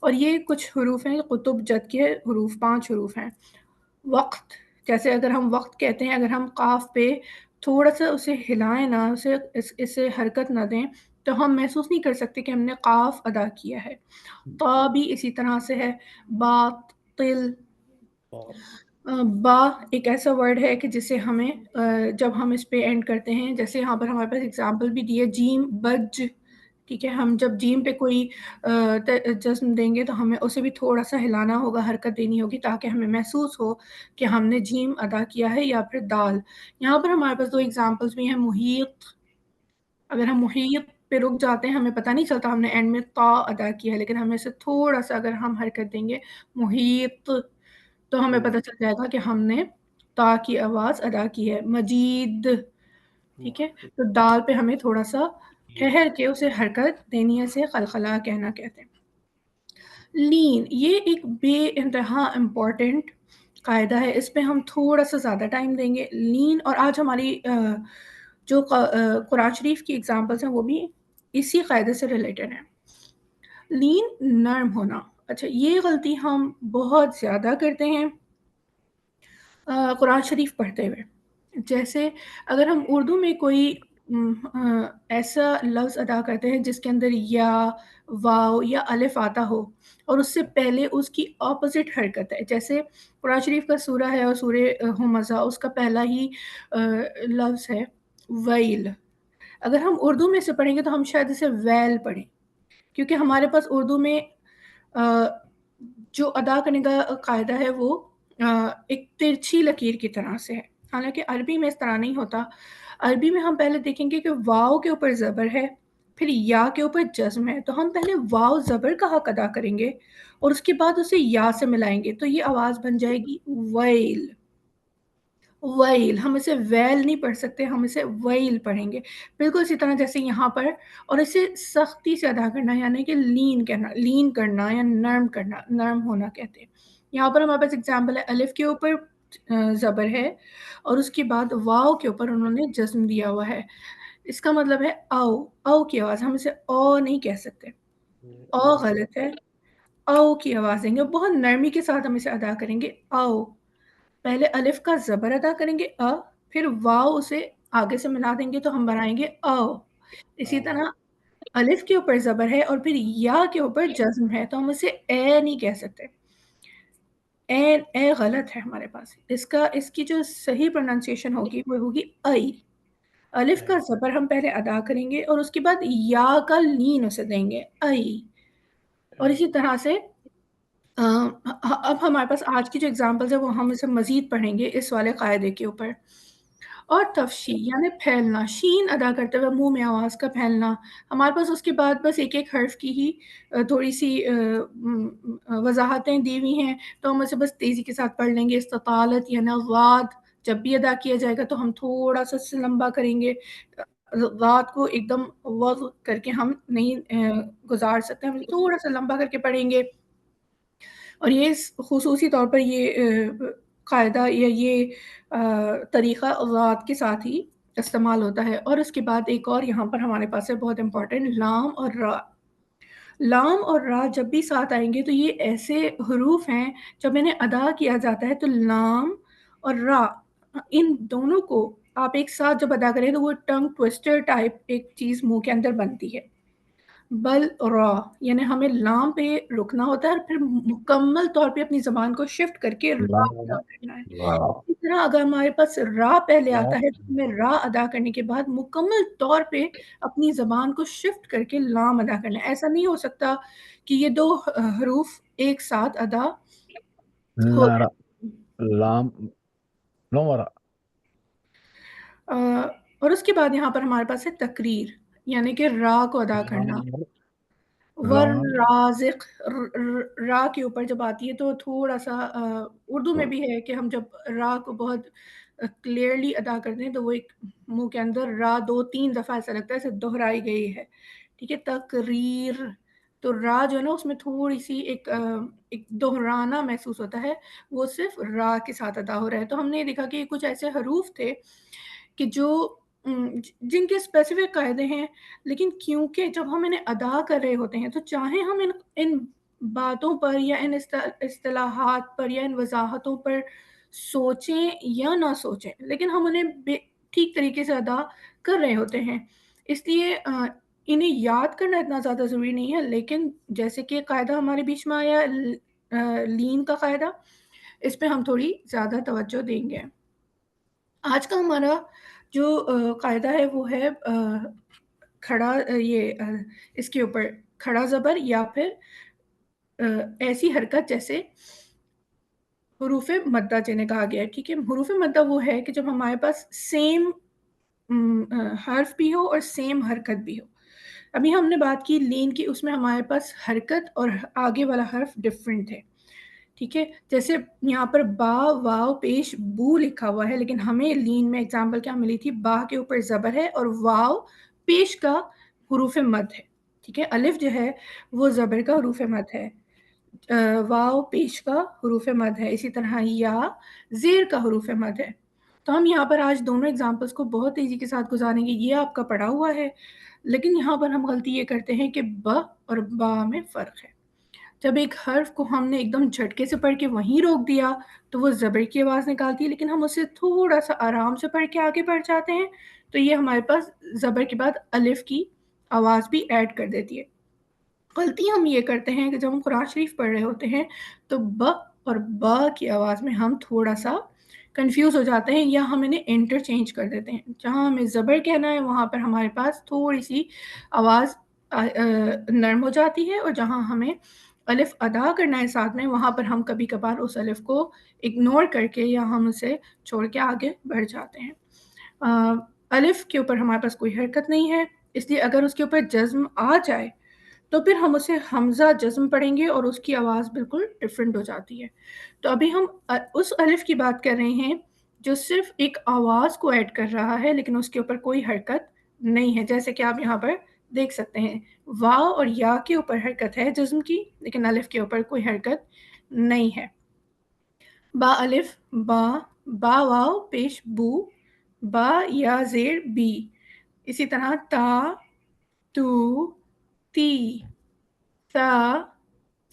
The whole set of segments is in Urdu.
اور یہ کچھ حروف ہیں قطب جد کے حروف، 5 حروف ہیں۔ وقت، جیسے اگر ہم وقت کہتے ہیں، اگر ہم قاف پہ تھوڑا سا اسے ہلائیں نہ، اسے حرکت نہ دیں، تو ہم محسوس نہیں کر سکتے کہ ہم نے قاف ادا کیا ہے۔ طا بھی اسی طرح سے ہے، باطل۔ با ایک ایسا ورڈ ہے کہ جسے ہمیں جب ہم اس پہ اینڈ کرتے ہیں، جیسے یہاں پر ہمارے پاس اگزامپل بھی دی ہے، جیم بج، ٹھیک ہے، ہم جب جیم پہ کوئی جزم دیں گے تو ہمیں اسے بھی تھوڑا سا ہلانا ہوگا، حرکت دینی ہوگی تاکہ ہمیں محسوس ہو کہ ہم نے جیم ادا کیا ہے، یا پھر دال۔ یہاں پر ہمارے پاس 2 ایگزامپلس بھی ہیں، محیط۔ اگر ہم محیط پہ رک جاتے ہیں، ہمیں پتہ نہیں چلتا ہم نے اینڈ میں تا ادا کیا ہے، لیکن ہمیں سے تھوڑا سا اگر ہم حرکت دیں گے محیط، تو ہمیں پتہ چل جائے گا کہ ہم نے تا کی آواز ادا کی ہے۔ مجید، ٹھیک ہے، تو دال پہ ہمیں تھوڑا سا ٹھہر کے اسے حرکت دینی ہے، اسے قلقلہ کہنا کہتے ہیں۔ لین، یہ ایک بے انتہا امپورٹنٹ قاعدہ ہے، اس پہ ہم تھوڑا سا زیادہ ٹائم دیں گے۔ لین، اور آج ہماری جو قرآن شریف کی ایگزامپلس ہیں وہ بھی اسی قاعدے سے ریلیٹڈ ہیں۔ لین، نرم ہونا۔ اچھا، یہ غلطی ہم بہت زیادہ کرتے ہیں قرآن شریف پڑھتے ہوئے۔ جیسے اگر ہم اردو میں کوئی ایسا لفظ ادا کرتے ہیں جس کے اندر یا واو یا الف آتا ہو اور اس سے پہلے اس کی اپوزٹ حرکت ہے، جیسے قرآن شریف کا سورہ ہے اور سورہ ہمزہ، اس کا پہلا ہی لفظ ہے ویل۔ اگر ہم اردو میں سے پڑھیں گے تو ہم شاید اسے ویل پڑھیں، کیونکہ ہمارے پاس اردو میں جو ادا کرنے کا قاعدہ ہے وہ ایک ترچھی لکیر کی طرح سے ہے، حالانکہ عربی میں اس طرح نہیں ہوتا۔ عربی میں ہم پہلے دیکھیں گے کہ واو کے اوپر زبر ہے، پھر یا کے اوپر جزم ہے، تو ہم پہلے واو زبر کا حق ادا کریں گے اور اس کے بعد اسے یا سے ملائیں گے، تو یہ آواز بن جائے گی ویل۔ ویل، ہم اسے ویل نہیں پڑھ سکتے، ہم اسے ویل پڑھیں گے، بالکل اسی طرح جیسے یہاں پر۔ اور اسے سختی سے ادا کرنا یعنی کہ لین کہنا، لین کرنا یا نرم کرنا، نرم ہونا کہتے ہیں۔ یہاں پر ہمارے پاس اگزامپل ہے، الف کے اوپر زبر ہے اور اس کے بعد واو کے اوپر انہوں نے جزم دیا ہوا ہے، اس کا مطلب ہے او، او کی آواز، ہم اسے او نہیں کہہ سکتے، او غلط ہے، او کی آواز دیں گے، بہت نرمی کے ساتھ ہم اسے ادا کریں گے، او۔ پہلے الف کا زبر ادا کریں گے پھر واو اسے آگے سے ملا دیں گے تو ہم بنائیں گے او۔ اسی طرح الف کے اوپر زبر ہے اور پھر یا کے اوپر جزم ہے تو ہم اسے اے نہیں کہہ سکتے، اے غلط ہے ہمارے پاس، اس کی جو صحیح پروننسیشن ہوگی وہ ہوگی ائی۔ الف کا زبر ہم پہلے ادا کریں گے اور اس کے بعد یا کا لین اسے دیں گے، ائی۔ اور اسی طرح سے اب ہمارے پاس آج کی جو ایگزامپلز ہیں وہ ہم اسے مزید پڑھیں گے اس والے قاعدے کے اوپر۔ اور تفشی یعنی پھیلنا، شین ادا کرتے ہوئے منہ میں آواز کا پھیلنا، ہمارے پاس اس کے بعد بس ایک ایک حرف کی ہی تھوڑی سی وضاحتیں دی ہوئی ہیں، تو ہم اسے بس تیزی کے ساتھ پڑھ لیں گے۔ استطالت یعنی غاد جب بھی ادا کیا جائے گا تو ہم تھوڑا سا سے لمبا کریں گے، غاد کو ایک دم وضع کر کے ہم نہیں گزار سکتے، ہم تھوڑا سا لمبا کر کے پڑھیں گے۔ اور یہ خصوصی طور پر یہ قاعدہ یا یہ طریقہ غاد کے ساتھ ہی استعمال ہوتا ہے۔ اور اس کے بعد ایک اور یہاں پر ہمارے پاس ہے بہت امپورٹنٹ، لام اور را۔ لام اور را جب بھی ساتھ آئیں گے تو یہ ایسے حروف ہیں جب انہیں ادا کیا جاتا ہے تو لام اور را، ان دونوں کو آپ ایک ساتھ جب ادا کریں تو وہ ٹنگ ٹویسٹر ٹائپ ایک چیز منہ کے اندر بنتی ہے۔ بل را یعنی ہمیں لام پہ رکنا ہوتا ہے اور پھر مکمل طور پہ اپنی زبان کو شفٹ کر کے را ادا کرنا ہے۔ اس طرح اگر ہمارے پاس را پہلے آتا ہے تو ہمیں را ادا کرنے کے بعد مکمل طور پہ اپنی زبان کو شفٹ کر کے لام ادا کرنا ہے۔ ایسا نہیں ہو سکتا کہ یہ دو حروف ایک ساتھ ادا ہو نارا جائیں۔ لام نورا اور اس کے بعد یہاں پر ہمارے پاس ہے تقریر یعنی کہ را کو ادا کرنا۔ ور رازق، را کے اوپر جب آتی ہے تو تھوڑا سا اردو میں بھی ہے کہ ہم جب را کو بہت کلیئرلی ادا کرتے ہیں تو وہ ایک منہ کے اندر را 2-3 دفعہ ایسا لگتا ہے جیسے دہرائی گئی ہے، ٹھیک ہے۔ تقریر، تو را جو ہے نا اس میں تھوڑی سی ایک دہرانا محسوس ہوتا ہے، وہ صرف را کے ساتھ ادا ہو رہا ہے۔ تو ہم نے دیکھا کہ کچھ ایسے حروف تھے کہ جو جن کے اسپیسیفک قاعدے ہیں، لیکن کیونکہ جب ہم انہیں ادا کر رہے ہوتے ہیں تو چاہے ہم ان باتوں پر یا ان اصطلاحات پر یا ان وضاحتوں پر سوچیں یا نہ سوچیں، لیکن ہم انہیں ٹھیک طریقے سے ادا کر رہے ہوتے ہیں. اس لیے انہیں یاد کرنا اتنا زیادہ ضروری نہیں ہے، لیکن جیسے کہ قاعدہ ہمارے بیچ میں آیا لین کا قاعدہ، اس پہ ہم تھوڑی زیادہ توجہ دیں گے. آج کا ہمارا جو قاعدہ ہے وہ ہے کھڑا اس کے اوپر کھڑا زبر یا پھر ایسی حرکت جیسے حروف مدہ جنہیں کہا گیا ہے. ٹھیک ہے، حروف مدہ وہ ہے کہ جب ہمارے پاس سیم حرف بھی ہو اور سیم حرکت بھی ہو. ابھی ہم نے بات کی لین کی، اس میں ہمارے پاس حرکت اور آگے والا حرف ڈفرینٹ ہے. ٹھیک ہے، جیسے یہاں پر با واو پیش بو لکھا ہوا ہے، لیکن ہمیں لین میں اگزامپل کیا ملی تھی؟ با کے اوپر زبر ہے اور واو پیش کا حروف مد ہے. ٹھیک ہے، الف جو ہے وہ زبر کا حروف مد ہے، واو پیش کا حروف مد ہے، اسی طرح یا زیر کا حروف مد ہے. تو ہم یہاں پر آج دونوں ایگزامپلس کو بہت تیزی کے ساتھ گزاریں گے. یہ آپ کا پڑھا ہوا ہے، لیکن یہاں پر ہم غلطی یہ کرتے ہیں کہ ب اور با میں فرق ہے. جب ایک حرف کو ہم نے ایک دم جھٹکے سے پڑھ کے وہیں روک دیا تو وہ زبر کی آواز نکالتی ہے، لیکن ہم اسے تھوڑا سا آرام سے پڑھ کے آگے بڑھ جاتے ہیں تو یہ ہمارے پاس زبر کے بعد الف کی آواز بھی ایڈ کر دیتی ہے. غلطی ہم یہ کرتے ہیں کہ جب ہم قرآن شریف پڑھ رہے ہوتے ہیں تو ب اور با کی آواز میں ہم تھوڑا سا کنفیوز ہو جاتے ہیں یا ہم انہیں انٹرچینج کر دیتے ہیں. جہاں ہمیں زبر کہنا ہے وہاں پر ہمارے پاس تھوڑی سی آواز نرم ہو جاتی ہے، اور جہاں ہمیں الف ادا کرنا ہے ساتھ میں وہاں پر ہم کبھی کبھار اس الف کو اگنور کر کے یا ہم اسے چھوڑ کے آگے بڑھ جاتے ہیں. الف کے اوپر ہمارے پاس کوئی حرکت نہیں ہے، اس لیے اگر اس کے اوپر جزم آ جائے تو پھر ہم اسے حمزہ جزم پڑھیں گے اور اس کی آواز بالکل ڈفرینٹ ہو جاتی ہے. تو ابھی ہم اس الف کی بات کر رہے ہیں جو صرف ایک آواز کو ایڈ کر رہا ہے لیکن اس کے اوپر کوئی حرکت نہیں ہے. جیسے کہ آپ یہاں پر دیکھ سکتے ہیں واو اور یا کے اوپر حرکت ہے جزم کی، لیکن الف کے اوپر کوئی حرکت نہیں ہے. با الف با، با واو پیش بو، با یا زیر بی، اسی طرح تا تو تی، تا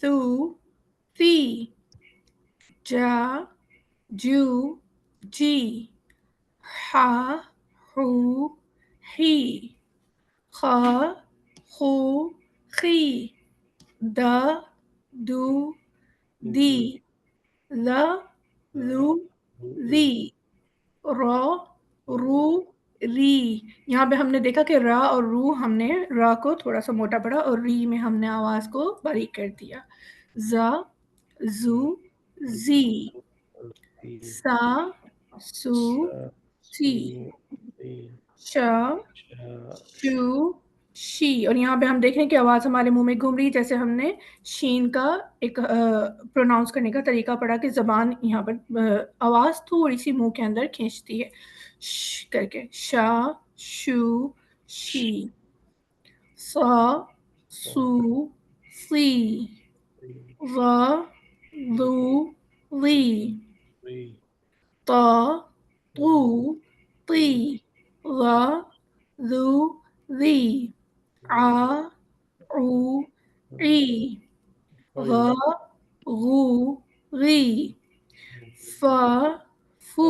تو تی، جا جو جی، ہا ہو ہی، خا خو خی، دا دو دی، لا لو ری، را رو ری. یہاں پہ ہم نے دیکھا کہ را اور رو ہم نے را کو تھوڑا سا موٹا پڑا اور ری میں ہم نے آواز کو باریک کر دیا. زا زو زی، سا سو سی، شا شو شی. اور یہاں پہ ہم دیکھ رہے ہیں کہ آواز ہمارے منہ میں گھوم رہی ہے، جیسے ہم نے شین کا ایک پروناؤنس کرنے کا طریقہ پڑھا کہ زبان یہاں پر آواز تھوڑی سی منہ کے اندر کھینچتی ہے ش کر کے. شا شو شی، سا سو سی، وا لو لی، تا تو تی، لا لو لی، آ او ای، غا غو غی، فا فو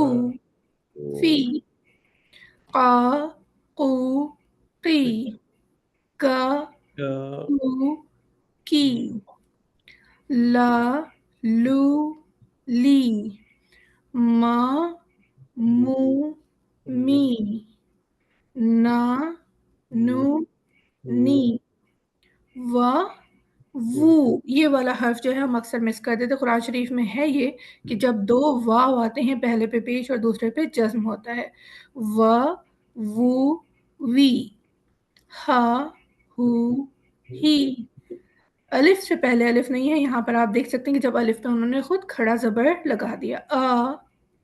فی، قا قو قی، کا کو کی، لا لو لی، ما مو می، نا نو نی، وا وو. یہ والا حرف جو ہے ہم اکثر مس کر دیتے. قرآن شریف میں ہے یہ کہ جب دو واو آتے ہیں پہلے پہ پیش اور دوسرے پہ جزم ہوتا ہے. وا وو وی، ہا ہو ہی. الف سے پہلے الف نہیں ہے، یہاں پر آپ دیکھ سکتے ہیں کہ جب الف پہ انہوں نے خود کھڑا زبر لگا دیا. آ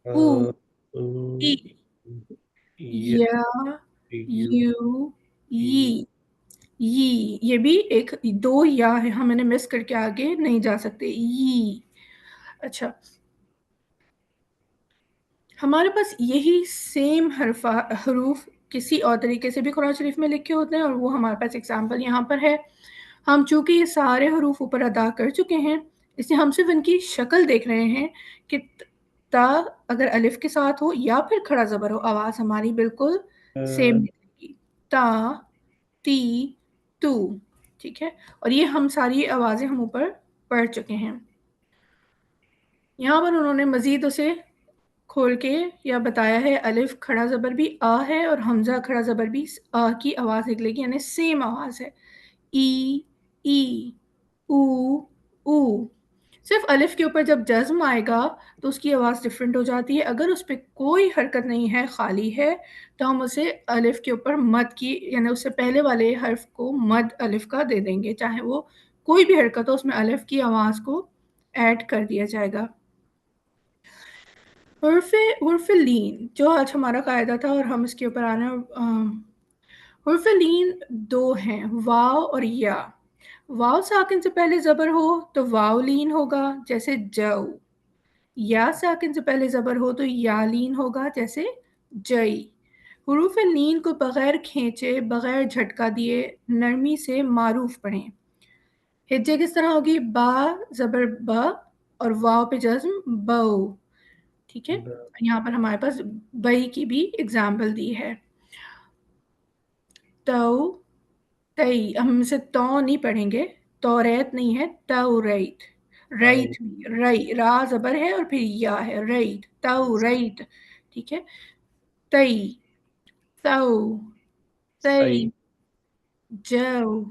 او ای، یا یو ی. یہ بھی ایک دو یا ہے، ہم انہیں مس کر کے آگے نہیں جا سکتے. ی. اچھا، ہمارے پاس یہی سیم حروف کسی اور طریقے سے بھی قرآن شریف میں لکھے ہوتے ہیں اور وہ ہمارے پاس ایگزامپل یہاں پر ہے. ہم چونکہ یہ سارے حروف اوپر ادا کر چکے ہیں، اس لیے ہم صرف ان کی شکل دیکھ رہے ہیں کہ تا اگر الف کے ساتھ ہو یا پھر کھڑا زبر ہو، آواز ہماری بالکل سیم نکلے گی، تا، تی، تو، ٹھیک ہے۔ اور یہ ہم ساری آوازیں ہم اوپر پڑھ چکے ہیں۔ یہاں پر انہوں نے مزید اسے کھول کے یا بتایا ہے، الف کھڑا زبر بھی آ ہے اور حمزہ کھڑا زبر بھی آ کی آواز نکلے گی، یعنی سیم آواز ہے، ای، ای، او، او۔ صرف الف کے اوپر جب جزم آئے گا تو اس کی آواز ڈفرینٹ ہو جاتی ہے۔ اگر اس پہ کوئی حرکت نہیں ہے، خالی ہے، تو ہم اسے الف کے اوپر مد کی، یعنی اس سے پہلے والے حرف کو مد الف کا دے دیں گے، چاہے وہ کوئی بھی حرکت ہو، اس میں الف کی آواز کو ایڈ کر دیا جائے گا۔ حرف لین جو آج ہمارا قاعدہ تھا، اور ہم اس کے اوپر آنا، حرف لین دو ہیں، واو اور یا۔ واو ساکن سے پہلے زبر ہو تو واو لین ہوگا، جیسے جو۔ یا ساکن سے پہلے زبر ہو تو یا لین ہوگا، جیسے جئی۔ حروف لین کو بغیر کھینچے، بغیر جھٹکا دیے، نرمی سے معروف پڑھیں۔ ہجے کس طرح ہوگی؟ با زبر با اور واو پہ جزم بو، ٹھیک ہے۔ یہاں پر ہمارے پاس بئی کی بھی اگزامپل دی ہے، تو، تئی۔ ہم اسے تو نہیں پڑھیں گے، تو ریت نہیں ہے، تو ریت، ریت رئی، را زبر ہے اور پھر یا ہے، ریت، تو ریت، ٹھیک ہے۔ تئی، تو، تئی، جو،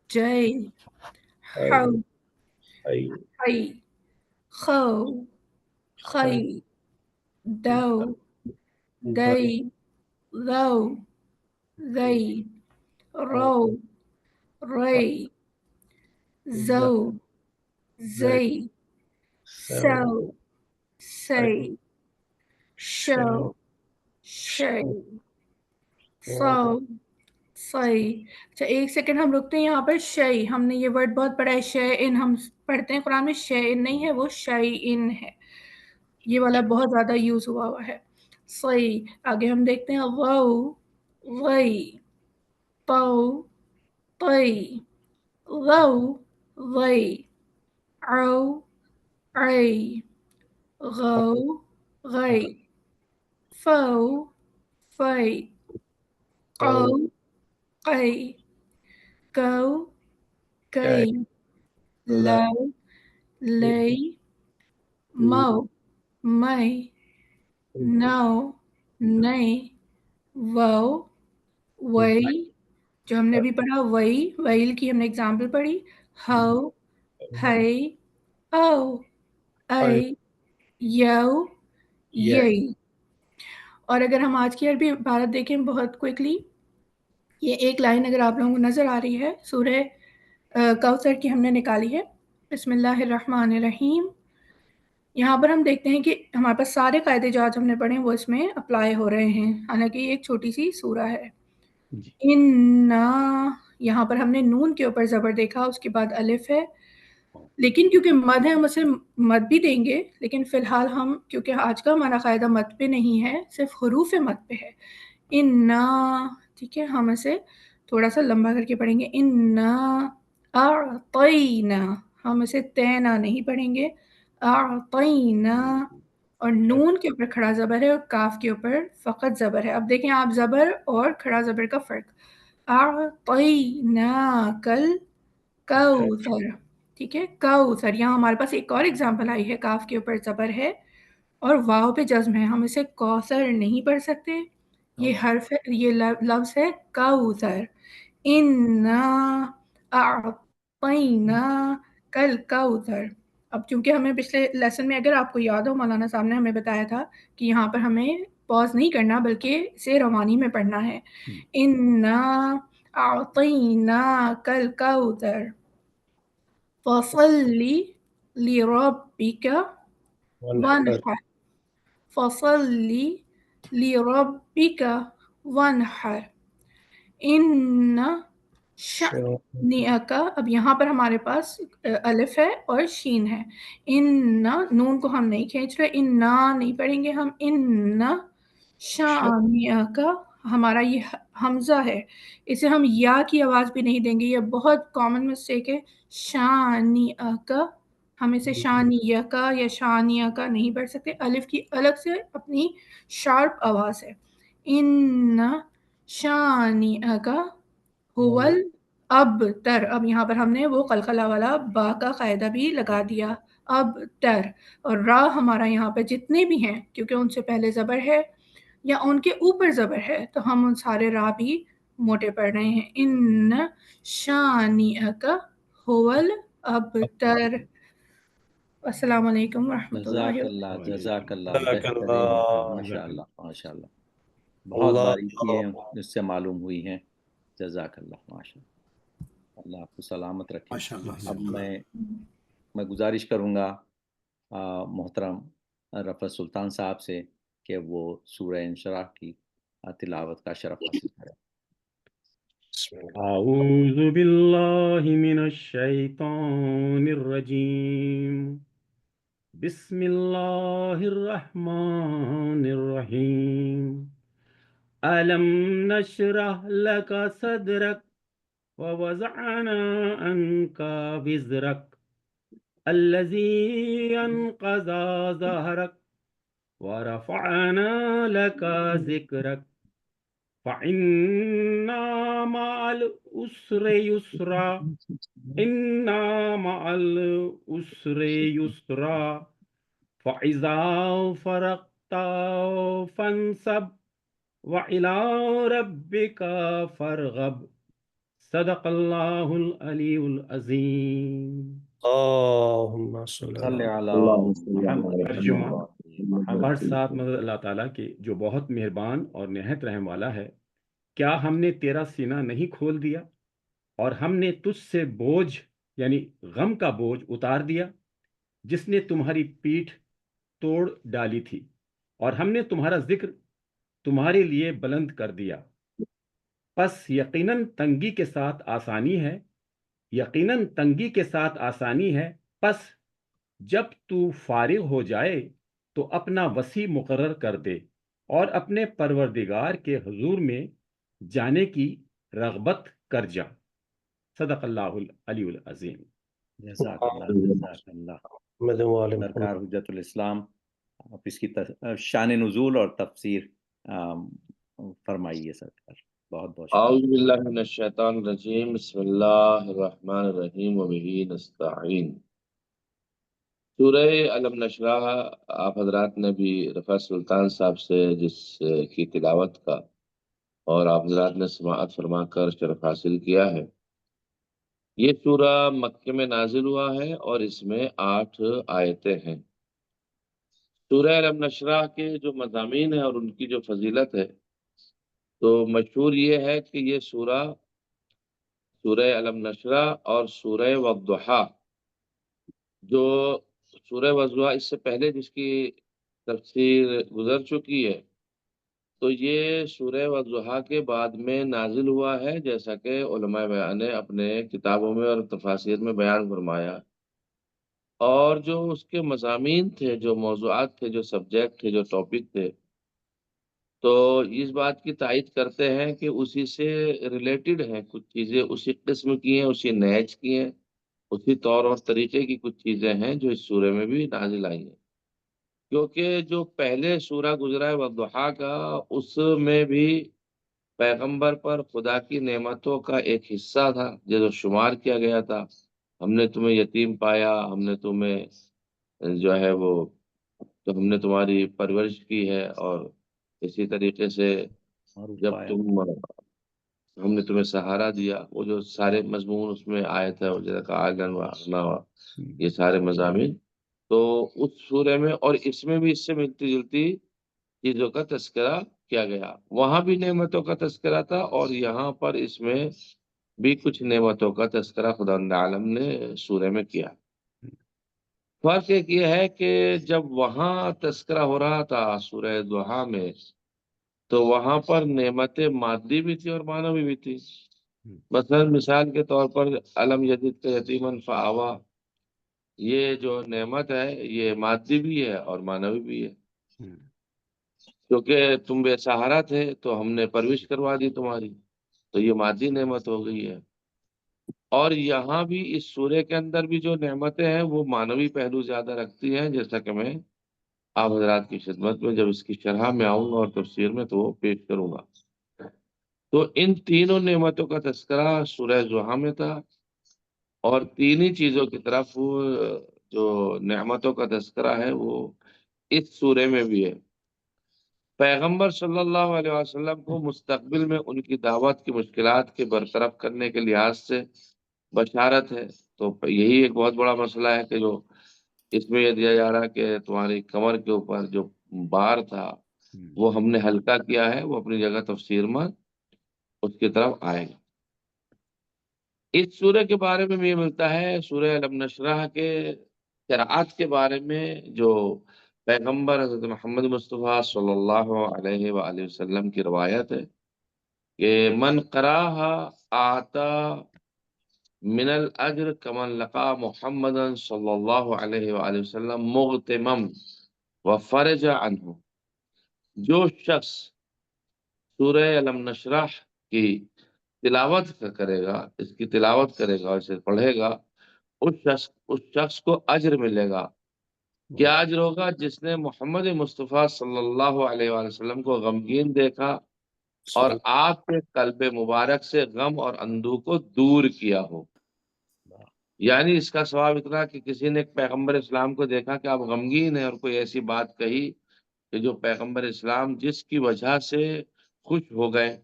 جئی، حو، حی، خو، خی، دو، دئی، لو، ذئی، رو، رئی، زو، زئی، سو، سئی، شو، شئی، سو، صحیح۔ اچھا ایک سیکنڈ ہم رکتے ہیں یہاں پر، شئی، ہم نے یہ ورڈ بہت پڑھا ہے، شیئن، ہم پڑھتے ہیں قرآن میں شیئن نہیں ہے، وہ شیئن ہے، یہ والا بہت زیادہ یوز ہوا ہے۔ صحیح، آگے ہم دیکھتے ہیں، غو، غی، تو، طی، غو، غی، عو، عی، غو، غی، فو، فی، قو، قی، کو، کئی، لو، لئی، مو، مئی، نو، نئی، وو، وئی، جو ہم نے ابھی پڑھا وئی، ویل کی ہم نے اگزامپل پڑھی، ہو، ہئی، او، ائی، یو، یئی۔ اور اگر ہم آج کی عربی عبارت دیکھیں بہت کوئکلی، یہ ایک لائن اگر آپ لوگوں کو نظر آ رہی ہے، سورہ کوثر کی ہم نے نکالی ہے، بسم اللہ الرحمن الرحیم۔ یہاں پر ہم دیکھتے ہیں کہ ہمارے پاس سارے قاعدے جو آج ہم نے پڑھے ہیں وہ اس میں اپلائی ہو رہے ہیں، حالانکہ یہ ایک چھوٹی سی سورہ ہے۔ اِنَّا، یہاں پر ہم نے نون کے اوپر زبر دیکھا، اس کے بعد الف ہے، لیکن کیونکہ مد ہے ہم اسے مد بھی دیں گے، لیکن فی الحال ہم، کیونکہ آج کا ہمارا قاعدہ مد پہ نہیں ہے، صرف حروف مد پہ ہے، اِنَّا، ٹھیک ہے، ہم اسے تھوڑا سا لمبا کر کے پڑھیں گے، اِنَّا اعطینا، ہم اسے تینا نہیں پڑھیں گے، اعطینا، اور نون کے اوپر کھڑا زبر ہے اور کاف کے اوپر فقط زبر ہے۔ اب دیکھیں آپ زبر اور کھڑا زبر کا فرق، اعطیناک الکوثر، ٹھیک ہے، کوثر۔ یہاں ہمارے پاس ایک اور اگزامپل آئی ہے، کاف کے اوپر زبر ہے اور واو پہ جزم ہے، ہم اسے کوثر نہیں پڑھ سکتے، یہ حرف ہے، یہ لفظ ہے کوثر، اِنَّا اعطیناک الکوثر۔ اب چونکہ ہمیں پچھلے لیسن میں، اگر آپ کو یاد ہو، مولانا صاحب نے ہمیں بتایا تھا کہ یہاں پر ہمیں پاز نہیں کرنا بلکہ اسے روانی میں پڑھنا ہے، اِنَّا اعطیناک الکوثر فَصَلِّ لِرَبِّکَ وَانْحَرْ، فَصَلِّ لِرَبِّکَ وَانْحَرْ، اِنَّ شَانِئَکَ، اب یہاں پر ہمارے پاس الف ہے اور شین ہے، نون کو ہم نہیں کھینچ رہے، اِنَّا نہیں پڑھیں گے ہم، اِنَّ شَانِئَکَ ہمارا یہ حمزہ ہے، اسے ہم یا کی آواز بھی نہیں دیں گے، یہ بہت کامن مسٹیک ہے. شانیہ، ہم اسے شانیہ کا یا شانیہ کا نہیں پڑھ سکتے، الف کی الگ سے اپنی شارپ آواز ہے. ان شانیہ کا ہول ابتر. اب یہاں پر ہم نے وہ قلقلہ والا با کا قاعدہ بھی لگا دیا، ابتر. اور را ہمارا یہاں پہ جتنے بھی ہیں کیونکہ ان سے پہلے زبر ہے یا ان کے اوپر زبر ہے تو ہم ان سارے را بھی موٹے پڑھ رہے ہیں. ان شانیک ہول ابتر. السلام علیکم ورحمۃ اللہ وبرکاتہ. جزاک اللہ جزاک بہترین. اللہ. ماشاء اللہ ماشاء اللہ، بہت اللہ باریکیاں اس سے معلوم ہوئی ہیں. جزاک اللہ ماشاء اللہ، اللہ آپ کو سلامت رکھے. ماشاء اللہ. اب میں گزارش کروں گا محترم رفعت سلطان صاحب سے کہ وہ سورہ انشراح کی تلاوت کا شرف حاصل کریں. اعوذ باللہ من الشیطان الرجیم، بسم اللہ الرحمن الرحیم. ألم نشرح لك صدرك ووضعنا عنك وزرك الذي أنقض ظهرك ورفعنا لك ذكرك فإن مع العسر يسرا إن مع العسر يسرا فإذا فرغت فانصب وَإِلَىٰ رَبِّكَ فَارْغَب. صدق اللہ العلی العظیم. اللہم صلی صلی اللہ علی محمد. ترجمہ. ہر ساتھ مدد اللہ تعالیٰ کے جو بہت مہربان اور نہایت رحم والا ہے. کیا ہم نے تیرا سینہ نہیں کھول دیا اور ہم نے تجھ سے بوجھ یعنی غم کا بوجھ اتار دیا جس نے تمہاری پیٹھ توڑ ڈالی تھی، اور ہم نے تمہارا ذکر تمہارے لیے بلند کر دیا. پس یقیناً تنگی کے ساتھ آسانی ہے، یقیناً تنگی کے ساتھ آسانی ہے. پس جب تو فارغ ہو جائے تو اپنا وسیع مقرر کر دے اور اپنے پروردگار کے حضور میں جانے کی رغبت کر جا. صدق اللہ العلی العظیم. جزاک اللہ جزاک اللہ. سرکار حجت الاسلام آپ اس کی شان نزول اور تفسیر فرمائیے سرکار. بہت بہت اعوذ باللہ من الشیطان الرجیم، بسم اللہ الرحمن الرحیم وبہ نستعین. سورہ علم نشرح آپ حضرات نے بھی رفعت سلطان صاحب سے جس کی تلاوت کا اور آپ حضرات نے سماعت فرما کر شرف حاصل کیا ہے. یہ سورہ مکہ میں نازل ہوا ہے اور اس میں 8 آیتیں ہیں. سورہ علم نشرح کے جو مضامین ہیں اور ان کی جو فضیلت ہے تو مشہور یہ ہے کہ یہ سورہ علم نشرح اور سورہ والضحیٰ، جو سورہ والضحیٰ اس سے پہلے جس کی تفسیر گزر چکی ہے، تو یہ سورہ والضحیٰ کے بعد میں نازل ہوا ہے، جیسا کہ علماء بیان نے اپنے کتابوں میں اور تفاسیر میں بیان فرمایا. اور جو اس کے مضامین تھے، جو موضوعات تھے، جو سبجیکٹ تھے، جو ٹاپک تھے، تو اس بات کی تائید کرتے ہیں کہ اسی سے ریلیٹڈ ہیں. کچھ چیزیں اسی قسم کی ہیں، اسی نہج کی ہیں، اسی طور اور طریقے کی کچھ چیزیں ہیں جو اس سورے میں بھی نازل آئی ہیں. کیونکہ جو پہلے سورہ گزرا ہے والضحیٰ کا، اس میں بھی پیغمبر پر خدا کی نعمتوں کا ایک حصہ تھا جو شمار کیا گیا تھا. ہم نے تمہیں یتیم پایا، ہم نے تمہیں جو ہے وہ تو ہم نے تمہاری پرورش کی ہے، اور اسی طریقے سے جب ہم نے تمہیں سہارا دیا. وہ جو سارے مضمون اس میں آئے تھے، یہ سارے مضامین تو اس سورے میں اور اس میں بھی اس سے ملتی جلتی چیزوں کا تذکرہ کیا گیا. وہاں بھی نعمتوں کا تذکرہ تھا اور یہاں پر اس میں بھی کچھ نعمتوں کا تذکرہ خدا عالم نے سورے میں کیا. فرق ایک یہ ہے کہ جب وہاں تذکرہ ہو رہا تھا سورہ ضحیٰ میں، تو وہاں پر نعمت مادی بھی تھی اور معنوی بھی تھی. مثلا مثال کے طور پر علم یجد کا یتیمن فآوا، یہ جو نعمت ہے یہ مادی بھی ہے اور معنوی بھی ہے. کیونکہ تم بے سہارا تھے تو ہم نے پرورش کروا دی تمہاری، تو یہ مادی نعمت ہو گئی ہے۔ اور یہاں بھی اس سورے کے اندر بھی جو نعمتیں ہیں وہ مانوی پہلو زیادہ رکھتی ہیں، جیسا کہ میں آپ حضرات کی خدمت میں جب اس کی شرح میں آؤں گا اور تفسیر میں تو وہ پیش کروں گا۔ تو ان تینوں نعمتوں کا تذکرہ سورہ زحا میں تھا، اور تین ہی چیزوں کی طرف جو نعمتوں کا تذکرہ ہے وہ اس سورے میں بھی ہے۔ پیغمبر صلی اللہ علیہ وسلم کو مستقبل میں ان کی دعوت کی مشکلات کے برطرف کرنے کے لحاظ سے بشارت ہے۔ تو یہی ایک بہت بڑا مسئلہ ہے کہ جو اس میں یہ دیا جا رہا ہے کہ تمہاری کمر کے اوپر جو بار تھا وہ ہم نے ہلکا کیا ہے، وہ اپنی جگہ تفسیر میں اس کی طرف آئے گا۔ اس سورہ کے بارے میں یہ ملتا ہے سورہ علم نشرح کے قرأت کے بارے میں، جو پیغمبر حضرت محمد مصطفیٰ صلی اللہ علیہ وآلہ وسلم کی روایت ہے کہ من قرأہا آتا من الاجر کمن لقا محمد صلی اللہ علیہ وآلہ وسلم مغتمم وفرج عنہ۔ جو شخص سورہ علم نشرح کی تلاوت کرے گا، اس کی تلاوت کرے گا، اسے پڑھے گا، اس شخص کو اجر ملے گا۔ کیا اجر ہوگا؟ جس نے محمد مصطفیٰ صلی اللہ علیہ وآلہ وسلم کو غمگین دیکھا اور آپ کے قلب مبارک سے غم اور اندوہ کو دور کیا ہو۔ یعنی اس کا ثواب اتنا کہ کسی نے ایک پیغمبر اسلام کو دیکھا کہ آپ غمگین ہیں اور کوئی ایسی بات کہی کہ جو پیغمبر اسلام جس کی وجہ سے خوش ہو گئے،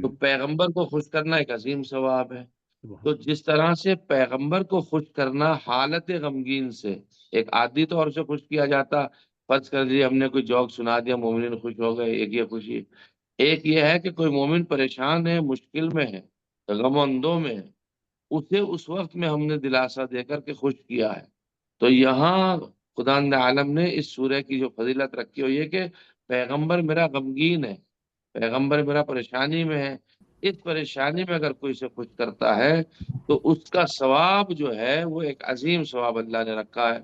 تو پیغمبر کو خوش کرنا ایک عظیم ثواب ہے۔ تو جس طرح سے پیغمبر کو خوش کرنا حالت غمگین سے ایک عادی طور سے خوش کیا جاتا، فرض کر لیجیے ہم نے کوئی جوک سنا دیا، مومنین خوش ہو گئے، ایک یہ خوشی۔ ایک یہ ہے کہ کوئی مومن پریشان ہے، مشکل میں ہے، غم و اندوہ میں ہے، اسے اس وقت میں ہم نے دلاسا دے کر کے خوش کیا ہے۔ تو یہاں خداوند عالم نے اس سورہ کی جو فضیلت رکھی ہوئی ہے کہ پیغمبر میرا غمگین ہے، پیغمبر میرا پریشانی میں ہے، اس پریشانی میں اگر کوئی سے خوش کرتا ہے تو اس کا ثواب جو ہے وہ ایک عظیم ثواب اللہ نے رکھا ہے۔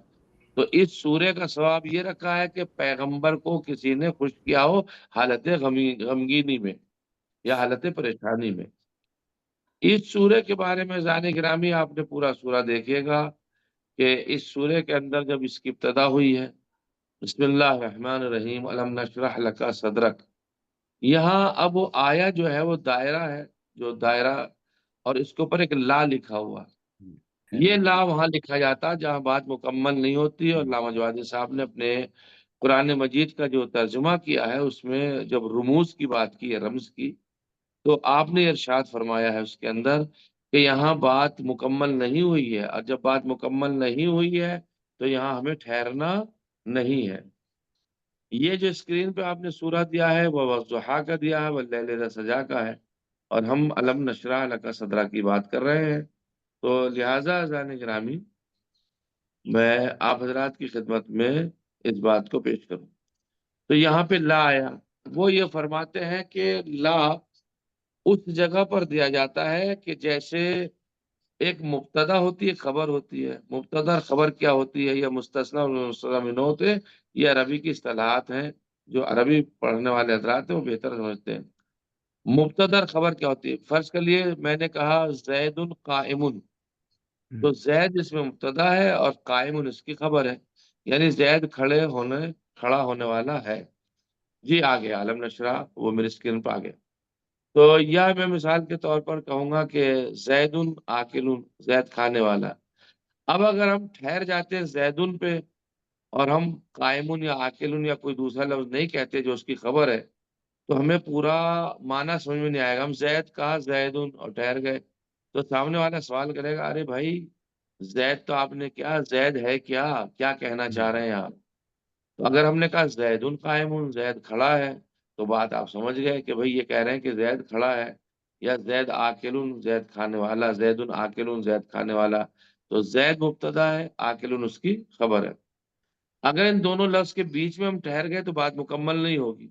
تو اس سورہ کا ثواب یہ رکھا ہے کہ پیغمبر کو کسی نے خوش کیا ہو حالت غمگینی میں یا حالت پریشانی میں۔ اس سورہ کے بارے میں زان گرامی آپ نے پورا سورہ دیکھیے گا کہ اس سورہ کے اندر جب اس کی ابتدا ہوئی ہے، بسم اللہ الرحمن الرحیم علم نشرح لک صدرک، یہاں اب وہ آیا جو ہے وہ دائرہ ہے، جو دائرہ، اور اس کے اوپر ایک لا لکھا ہوا، یہ لا وہاں لکھا جاتا جہاں بات مکمل نہیں ہوتی، اور علامہ جوادی صاحب نے اپنے قرآن مجید کا جو ترجمہ کیا ہے اس میں جب رموز کی بات کی ہے، رمز کی، تو آپ نے ارشاد فرمایا ہے اس کے اندر کہ یہاں بات مکمل نہیں ہوئی ہے، اور جب بات مکمل نہیں ہوئی ہے تو یہاں ہمیں ٹھہرنا نہیں ہے۔ یہ جو اسکرین پہ آپ نے سورہ دیا ہے وہ والضحیٰ کا دیا ہے، واللیل اذا سجا کا ہے، اور ہم علم نشرح لک صدرک کی بات کر رہے ہیں۔ تو لہٰذا عزیزان گرامی میں آپ حضرات کی خدمت میں اس بات کو پیش کروں۔ تو یہاں پہ لا آیا، وہ یہ فرماتے ہیں کہ لا اس جگہ پر دیا جاتا ہے کہ جیسے ایک مبتدا ہوتی ہے، خبر ہوتی ہے۔ مبتدا اور خبر کیا ہوتی ہے؟ یا مستثنی اور مستثنی منہ ہوتے ہیں، یہ عربی کی اصطلاحات ہیں، جو عربی پڑھنے والے حضرات ہیں وہ بہتر سمجھتے ہیں۔ مبتدا اور خبر کیا ہوتی ہے؟ فرض کر لیے میں نے کہا زید قائم، تو زید اس میں مبتدا ہے اور قائم اس کی خبر ہے، یعنی زید کھڑا ہونے والا ہے۔ جی آگے علم نشرح وہ میری اسکرین پہ آگے۔ تو یا میں مثال کے طور پر کہوں گا کہ زید آکل، زید کھانے والا۔ اب اگر ہم ٹھہر جاتے ہیں زیدن پہ اور ہم قائم یا آکل یا کوئی دوسرا لفظ نہیں کہتے جو اس کی خبر ہے، تو ہمیں پورا معنی سمجھ میں نہیں آئے گا۔ ہم زید کہا زیدن اور ٹھہر گئے تو سامنے والا سوال کرے گا، ارے بھائی زید تو آپ نے کیا، زید ہے کیا کہنا چاہ رہے ہیں آپ؟ تو اگر ہم نے کہا زیدن قائم، زید کھڑا ہے، تو بات آپ سمجھ گئے کہ بھئی یہ کہہ رہے ہیں کہ زید کھڑا ہے۔ یا زید آکل، زید کھانے والا، زیدن آکل، زید کھانے والا، تو زید مبتدا ہے، آکل اس کی خبر ہے۔ اگر ان دونوں لفظ کے بیچ میں ہم ٹھہر گئے تو بات مکمل نہیں ہوگی۔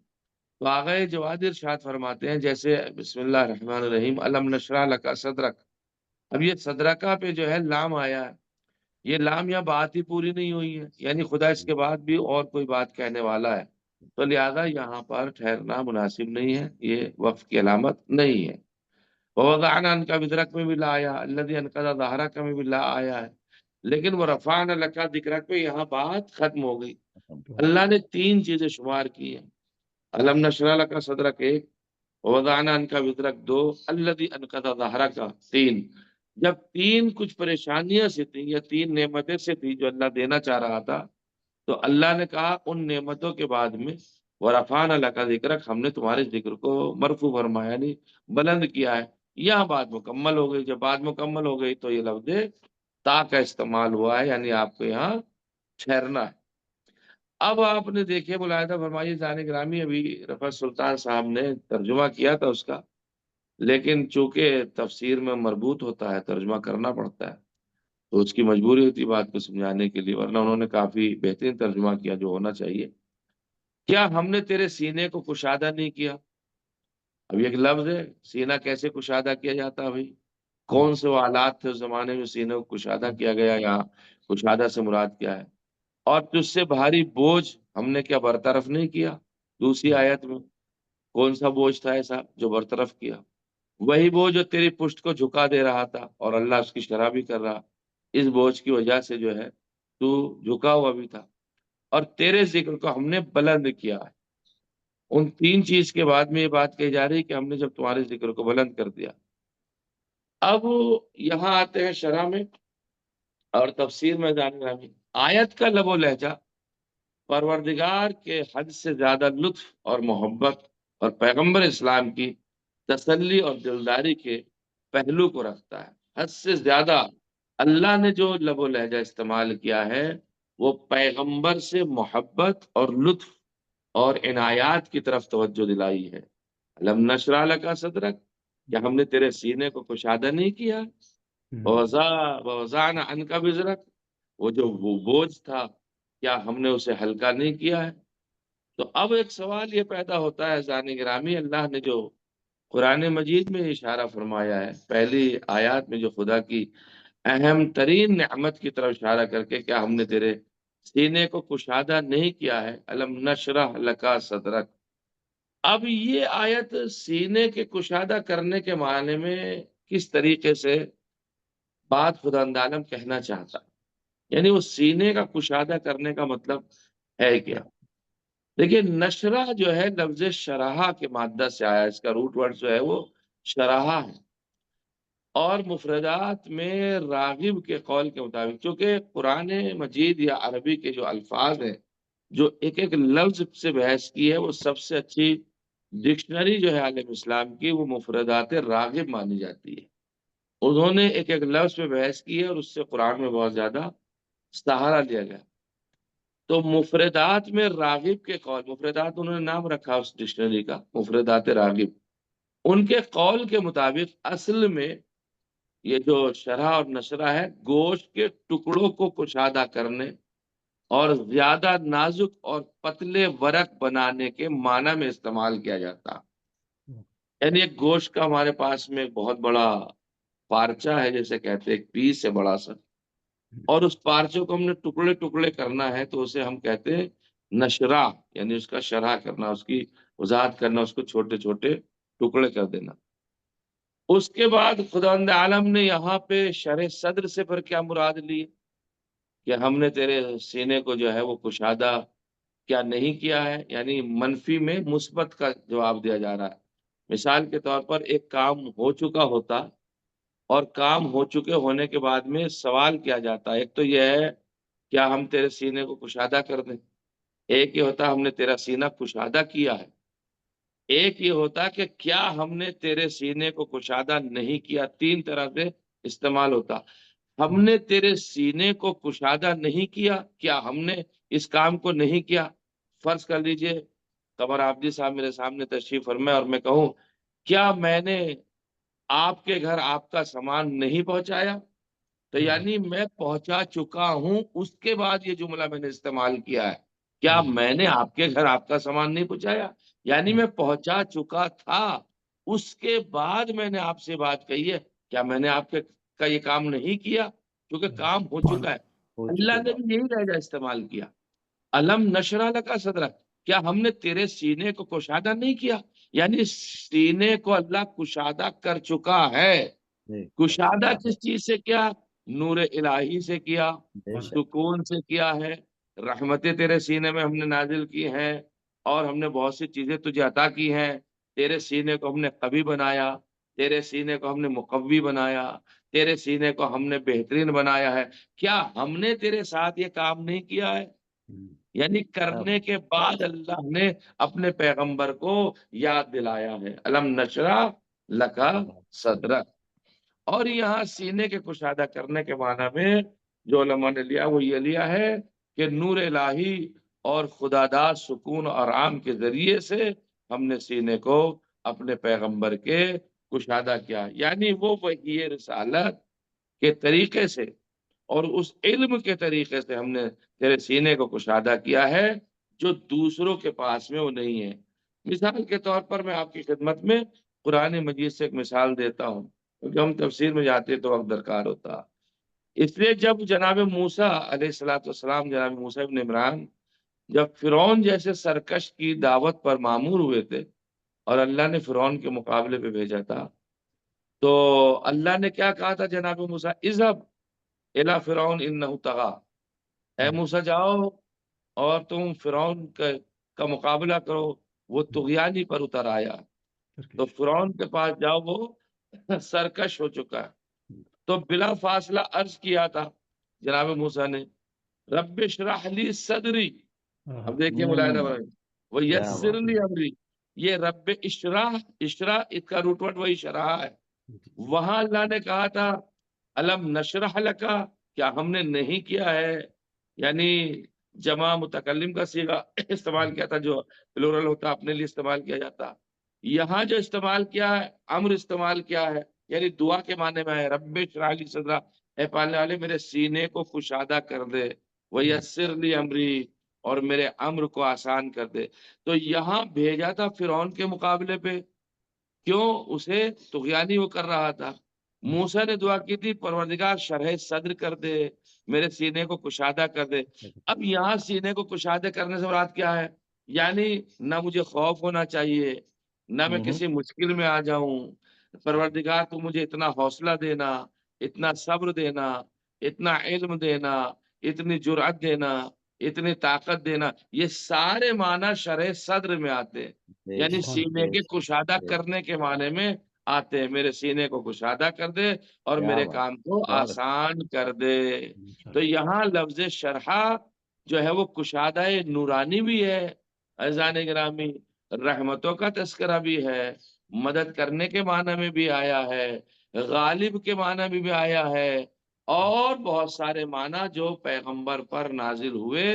تو آگے جواد ارشاد فرماتے ہیں جیسے بسم اللہ الرحمن الرحیم علم نشرح لک صدرک، اب یہ صدرکہ پہ جو ہے لام آیا ہے، یہ لام یا بات ہی پوری نہیں ہوئی ہے، یعنی خدا اس کے بعد بھی اور کوئی بات کہنے والا ہے۔ تو لہذا یہاں پر ٹھہرنا مناسب نہیں ہے، یہ وقف کی علامت نہیں ہے۔ ووضعنا عنک وزرک میں بھی لا آیا، الذی انقض ظہرک میں بھی لا آیا ہے، لیکن وہ رفعنا لک ذکرک پہ یہاں بات ختم ہو گئی۔ اللہ نے 3 چیزیں شمار کی ہیں، الم نشرح لک صدرک 1، ووضعنا عنک وزرک 2، الذی انقض ظہرک 3۔ جب 3 کچھ پریشانیاں سے تھیں یا 3 نعمتیں سے تھیں جو اللہ دینا چاہ رہا تھا، تو اللہ نے کہا ان نعمتوں کے بعد میں وَرَفَعْنَا لَكَ ذِكْرَكَ، ہم نے تمہارے ذکر کو مرفوع فرمایا، یعنی بلند کیا ہے۔ یہاں بات مکمل ہو گئی۔ جب بات مکمل ہو گئی تو یہ لفظ تا کا استعمال ہوا ہے، یعنی آپ کو یہاں ٹھہرنا ہے۔ اب آپ نے دیکھے ملاحظہ فرمائیے، زان گرامی ابھی رفعت سلطان صاحب نے ترجمہ کیا تھا اس کا، لیکن چونکہ تفسیر میں مربوط ہوتا ہے ترجمہ کرنا پڑتا ہے، تو اس کی مجبوری ہوتی بات کو سمجھانے کے لیے، ورنہ انہوں نے کافی بہترین ترجمہ کیا جو ہونا چاہیے۔ کیا ہم نے تیرے سینے کو کشادہ نہیں کیا؟ اب ایک لفظ ہے، سینہ کیسے کشادہ کیا جاتا ہے بھائی؟ کون سے وہ آلات تھے اس زمانے میں سینے کو کشادہ کیا گیا؟ یہاں کشادہ سے مراد کیا ہے؟ اور تجھ سے بھاری بوجھ ہم نے کیا برطرف نہیں کیا؟ دوسری آیت میں کون سا بوجھ تھا ایسا جو برطرف کیا؟ وہی بوجھ جو تیری پشت کو جھکا دے رہا تھا، اور اللہ اس کی شرح بھی کر رہا، اس بوجھ کی وجہ سے جو ہے تو جھکا ہوا بھی تھا، اور تیرے ذکر کو ہم نے بلند کیا ہے۔ ان 3 چیز کے بعد میں یہ بات کہی جا رہی کہ ہم نے جب تمہارے ذکر کو بلند کر دیا۔ اب یہاں آتے ہیں شرح میں اور تفسیر میں جانے گرامی، آیت کا لب و لہجہ پروردگار کے حد سے زیادہ لطف اور محبت اور پیغمبر اسلام کی تسلی اور دلداری کے پہلو کو رکھتا ہے۔ حد سے زیادہ اللہ نے جو لب و لہجہ استعمال کیا ہے وہ پیغمبر سے محبت اور لطف اور عنایات کی طرف توجہ دلائی ہے۔ الم نشرح لک صدرک، کیا ہم نے تیرے سینے کو کشادہ نہیں کیا؟ ووضعنا عنک وزرک، وہ جو وہ بوجھ تھا کیا ہم نے اسے ہلکا نہیں کیا ہے؟ تو اب ایک سوال یہ پیدا ہوتا ہے زان گرامی، اللہ نے جو قرآن مجید میں اشارہ فرمایا ہے پہلی آیات میں، جو خدا کی اہم ترین نعمت کی طرف اشارہ کر کے، کیا ہم نے تیرے سینے کو کشادہ نہیں کیا ہے؟ الم نشرح لک صدرک۔ اب یہ آیت سینے کے کشادہ کرنے کے معنی میں کس طریقے سے بات خداوند عالم کہنا چاہتا، یعنی وہ سینے کا کشادہ کرنے کا مطلب ہے کیا؟ دیکھیے نشرہ جو ہے لفظ شرحہ کے مادہ سے آیا، اس کا روٹ ورڈ جو ہے وہ شرحہ ہے، اور مفردات میں راغب کے قول کے مطابق، چونکہ قرآن مجید یا عربی کے جو الفاظ ہیں جو ایک ایک لفظ سے بحث کی ہے، وہ سب سے اچھی ڈکشنری جو ہے عالم اسلام کی وہ مفردات راغب مانی جاتی ہے۔ انہوں نے ایک ایک لفظ پہ بحث کی ہے اور اس سے قرآن میں بہت زیادہ سہارا لیا گیا۔ تو مفردات میں راغب کے قول، مفردات انہوں نے نام رکھا اس ڈکشنری کا، مفردات راغب، ان کے قول کے مطابق اصل میں یہ جو شرح اور نشرہ ہے گوشت کے ٹکڑوں کو کشادہ کرنے اور زیادہ نازک اور پتلے ورق بنانے کے معنی میں استعمال کیا جاتا، یعنی ایک گوشت کا ہمارے پاس میں ایک بہت بڑا پارچہ ہے، جیسے کہتے ہیں ایک پیس ہے بڑا سا، اور اس پارچے کو ہم نے ٹکڑے ٹکڑے کرنا ہے تو اسے ہم کہتے ہیں نشرہ، یعنی اس کا شرح کرنا، اس کی وضاحت کرنا، اس کو چھوٹے چھوٹے ٹکڑے کر دینا۔ اس کے بعد خداوند عالم نے یہاں پہ شرح صدر سے پھر کیا مراد لی کہ ہم نے تیرے سینے کو جو ہے وہ کشادہ کیا نہیں کیا ہے، یعنی منفی میں مثبت کا جواب دیا جا رہا ہے۔ مثال کے طور پر ایک کام ہو چکا ہوتا اور کام ہو چکے ہونے کے بعد میں سوال کیا جاتا ہے، ایک تو یہ ہے کیا ہم تیرے سینے کو کشادہ کر دیں، ایک یہ ہوتا ہم نے تیرا سینہ کشادہ کیا ہے، ایک یہ ہوتا کہ کیا ہم نے تیرے سینے کو کشادہ نہیں کیا۔ 3 طرح سے استعمال ہوتا۔ ہم نے تیرے سینے کو کشادہ نہیں کیا، کیا ہم نے اس کام کو نہیں کیا؟ فرض کر لیجئے قمر عابدی صاحب میرے سامنے تشریف فرمائے اور میں کہوں کیا میں نے آپ کے گھر آپ کا سامان نہیں پہنچایا، تو یعنی میں پہنچا چکا ہوں، اس کے بعد یہ جملہ میں نے استعمال کیا ہے، کیا میں نے آپ کے گھر آپ کا سامان نہیں پہنچایا، یعنی میں پہنچا چکا تھا، اس کے بعد میں نے آپ سے بات کہی ہے، کیا میں نے آپ کا یہ کام نہیں کیا، کیونکہ کام ہو چکا ہے۔ اللہ نے بھی یہی لہجہ استعمال کیا، الم نشرح لک صدرک، کیا ہم نے تیرے سینے کو کشادہ نہیں کیا؟ یعنی سینے کو اللہ کشادہ کر چکا ہے۔ کشادہ کس چیز سے کیا؟ نور الہی سے کیا، بے شک سکون سے کیا ہے، رحمتیں تیرے سینے میں ہم نے نازل کی ہیں، اور ہم نے بہت سی چیزیں تجھے عطا کی ہیں۔ تیرے سینے کو ہم نے قوی بنایا، تیرے سینے کو ہم نے مقوی بنایا، تیرے سینے کو ہم نے بہترین بنایا ہے۔ کیا ہم نے تیرے ساتھ یہ کام نہیں کیا ہے؟ یعنی کرنے کے بعد اللہ نے اپنے پیغمبر کو یاد دلایا ہے، الم نشرح لکا صدرک۔ اور یہاں سینے کے کشادہ کرنے کے معنی میں جو علماء نے لیا وہ یہ لیا ہے کہ نور الہی اور خداداد سکون اور آرام کے ذریعے سے ہم نے سینے کو اپنے پیغمبر کے کشادہ کیا، یعنی وہ وحی رسالت کے طریقے سے اور اس علم کے طریقے سے ہم نے تیرے سینے کو کشادہ کیا ہے جو دوسروں کے پاس میں وہ نہیں ہے۔ مثال کے طور پر میں آپ کی خدمت میں قرآن مجید سے ایک مثال دیتا ہوں، کیونکہ ہم تفسیر میں جاتے تو وقت درکار ہوتا۔ اس لیے جب جناب موسیٰ علیہ السلام، جناب موسیٰ ابن عمران جب فرعون جیسے سرکش کی دعوت پر مامور ہوئے تھے اور اللہ نے فرعون کے مقابلے پہ بھیجا تھا، تو اللہ نے کیا کہا تھا جناب موسیٰ؟ اذهب الی فرعون انہ طغی، اے موسیٰ جاؤ اور تم فرعون کا مقابلہ کرو، وہ طغیانی پر اتر آیا۔ تو فرعون کے پاس جاؤ، وہ سرکش ہو چکا ہے۔ تو بلا فاصلہ عرض کیا تھا جناب موسیٰ نے رب اشرح لی صدری۔ اب دیکھیے مولانا وہ یسر لی امری، یہ رب اشرح، اشرح اس کا روٹ ورڈ وہی شرح ہے۔ وہاں اللہ نے کہا تھا الم نشرح لکا، کیا ہم نے نہیں کیا ہے؟ یعنی جمع متکلم کا صیغہ استعمال کیا تھا، جو پلورل ہوتا اپنے لیے استعمال کیا جاتا۔ یہاں جو استعمال کیا ہے امر استعمال کیا ہے، یعنی دعا کے معنی میں ہے رب اشرح لی صدرا، اے پالنے والے میرے سینے کو کشادہ کر دے، ویسر لی امری، اور میرے امر کو آسان کر دے۔ تو یہاں بھیجا تھا فرعون کے مقابلے پہ، کیوں؟ اسے طغیانی وہ کر رہا تھا۔ موسیٰ نے دعا کی تھی پروردگار شرح صدر کر دے، میرے سینے کو کشادہ کر دے۔ اب یہاں سینے کو کشادہ کرنے سے مراد کیا ہے؟ یعنی نہ مجھے خوف ہونا چاہیے، نہ میں کسی مشکل میں آ جاؤں۔ پروردگار تو مجھے اتنا حوصلہ دینا، اتنا صبر دینا، اتنا علم دینا، اتنی جرأت دینا، اتنی طاقت دینا، یہ سارے معنی شرح صدر میں آتے ہیں، یعنی سینے کے کشادہ کرنے کے معنی میں آتے ہیں۔ میرے سینے کو کشادہ کر دے اور میرے کام کو آسان کر دے۔ تو یہاں لفظ شرحہ جو ہے وہ کشادہ نورانی بھی ہے، عزیزان گرامی، رحمتوں کا تذکرہ بھی ہے، مدد کرنے کے معنی میں بھی آیا ہے، غالب کے معنی میں بھی آیا ہے، اور بہت سارے معنی جو پیغمبر پر نازل ہوئے،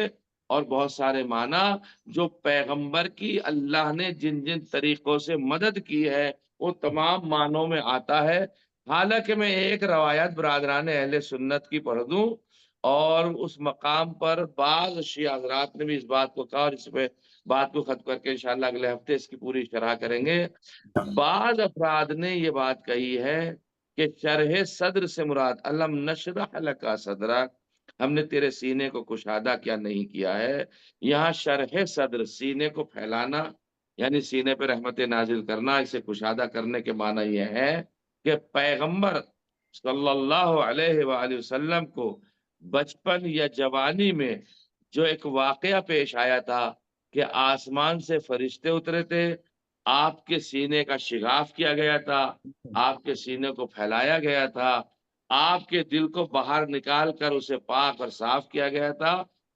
اور بہت سارے معنی جو پیغمبر کی اللہ نے جن جن طریقوں سے مدد کی ہے وہ تمام معنوں میں آتا ہے۔ حالانکہ میں ایک روایت برادران اہل سنت کی پڑھ دوں، اور اس مقام پر بعض شیعہ حضرات نے بھی اس بات کو کہا، اور اس پہ بات کو ختم کر کے انشاءاللہ اگلے ہفتے اس کی پوری شرح کریں گے۔ بعض افراد نے یہ بات کہی ہے کہ شرح صدر سے مراد الم نشرح لکا صدرک، ہم نے تیرے سینے کو کشادہ کیا نہیں کیا ہے۔ یہاں شرح صدر سینے کو پھیلانا، یعنی سینے پہ رحمت نازل کرنا، اسے کشادہ کرنے کے معنی یہ ہے کہ پیغمبر صلی اللہ علیہ وآلہ وسلم کو بچپن یا جوانی میں جو ایک واقعہ پیش آیا تھا کہ آسمان سے فرشتے اترے تھے، آپ کے سینے کا شگاف کیا گیا تھا، آپ کے سینے کو پھیلایا گیا تھا، آپ کے دل کو باہر نکال کر اسے پاک اور صاف کیا گیا تھا،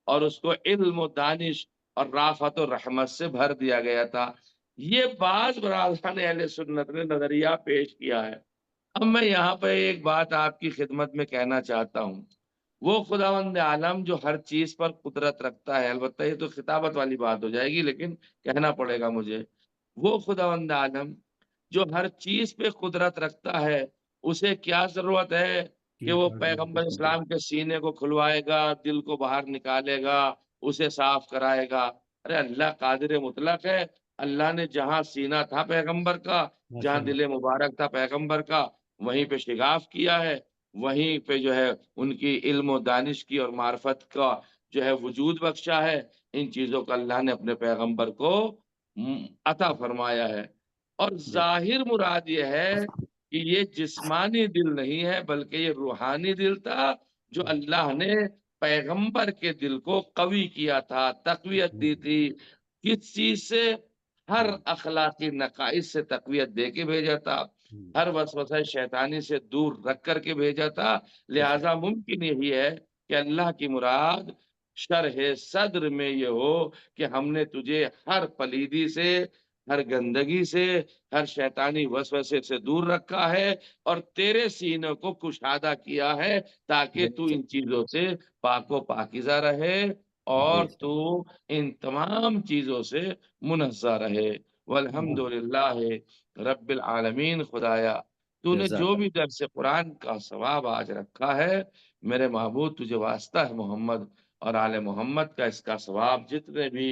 اور اس کو علم و دانش اور رافت و رحمت سے بھر دیا گیا تھا۔ یہ بعض برادران اہل سنت نے نظریہ پیش کیا ہے۔ اب میں یہاں پہ ایک بات آپ کی خدمت میں کہنا چاہتا ہوں، وہ خداوند عالم جو ہر چیز پر قدرت رکھتا ہے، البتہ یہ تو خطابت والی بات ہو جائے گی لیکن کہنا پڑے گا مجھے، وہ خداوند عالم جو ہر چیز پہ قدرت رکھتا ہے، اسے کیا ضرورت ہے کہ وہ پیغمبر اسلام کے سینے کو کھلوائے گا، دل کو باہر نکالے گا، اسے صاف کرائے گا؟ ارے اللہ قادر مطلق ہے، اللہ نے جہاں سینہ تھا پیغمبر کا، جہاں دل مبارک تھا پیغمبر کا، وہیں پہ شگاف کیا ہے، وہیں پہ جو ہے ان کی علم و دانش کی اور معرفت کا جو ہے وجود بخشا ہے۔ ان چیزوں کا اللہ نے اپنے پیغمبر کو عطا فرمایا ہے۔ اور ظاہر مراد یہ ہے کہ یہ جسمانی دل نہیں ہے بلکہ یہ روحانی دل تھا جو اللہ نے پیغمبر کے دل کو قوی کیا تھا، تقویت دی تھی۔ کس چیز سے؟ ہر اخلاقی نقائص سے تقویت دے کے بھیجا تھا، ہر وسوسہ شیطانی سے دور رکھ کر کے بھیجا تھا۔ لہذا ممکن یہی ہے کہ اللہ کی مراد شرح صدر میں یہ ہو کہ ہم نے تجھے ہر پلیدی سے، ہر گندگی سے، ہر شیطانی وسوسے سے دور رکھا ہے اور تیرے سینے کو کشادہ کیا ہے تاکہ تو ان چیزوں سے پاک و پاکیزہ رہے اور تو ان تمام چیزوں سے منزہ رہے۔ والحمدللہ رب العالمین۔ خدایا تو نے جو بھی درس قرآن کا ثواب آج رکھا ہے، میرے معبود تجھے واسطہ ہے محمد اور آل محمد کا اس کا ثواب جتنے بھی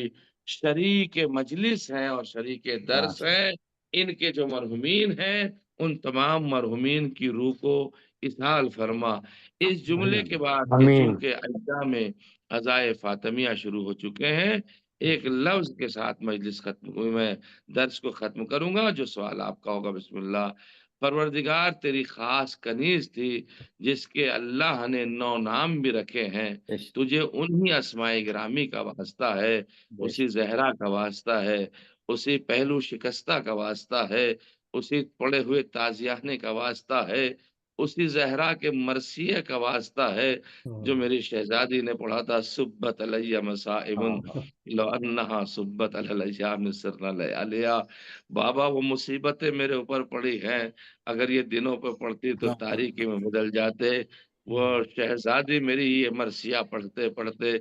شریک مجلس ہیں اور شریک درس ہیں، ان کے جو مرحومین ہیں ان تمام مرحومین کی روح کو اسحال فرما۔ اس جملے کے بعد چونکہ اجزاء میں عزائے فاطمیہ شروع ہو چکے ہیں، ایک لفظ کے ساتھ مجلس میں درس کو ختم کروں گا۔ جو سوال آپ کا ہوگا، بسم اللہ۔ پروردگار تیری خاص کنیز تھی جس کے اللہ نے 9 نام بھی رکھے ہیں، تجھے انہی اسماء گرامی کا واسطہ ہے، اسی زہرا کا واسطہ ہے، اسی پہلو شکستہ کا واسطہ ہے، اسی پڑے ہوئے تازیانے کا واسطہ ہے، اسی زہرا کے مرثیے کا واسطہ ہے جو میری شہزادی نے پڑھا تھا، سبت علیہ مصائب لو انہا سبت علی الایام سرنا لیالیا۔ بابا وہ مصیبتیں میرے اوپر پڑی ہیں، اگر یہ دنوں پہ پڑتی تو تاریکی میں بدل جاتے۔ وہ شہزادی میری یہ مرثیہ پڑھتے پڑھتے،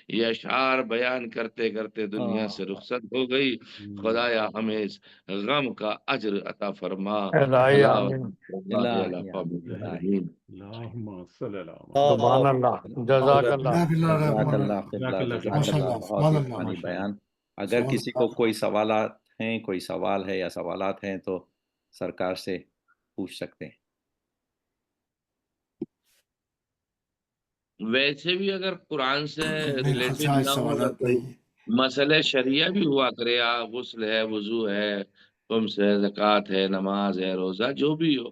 یہ اشعار بیان کرتے کرتے دنیا سے رخصت ہو گئی۔ خدایا ہمیں اس غم کا اجر عطا فرما۔ الہی آمین۔ اللہم صلی اللہ سبحان اللہ، جزاک اللہ۔ بیان۔ اگر کسی کو کوئی سوالات ہیں، کوئی سوال ہے یا سوالات ہیں تو سرکار سے پوچھ سکتے ہیں۔ ویسے بھی اگر قرآن سے ریلیٹڈ نہ ہوگا تو مسئلہ شریعہ بھی ہوا کرے، غسل ہے، وضو ہے، خمس ہے، زکوٰۃ ہے، نماز ہے، روزہ، جو بھی ہو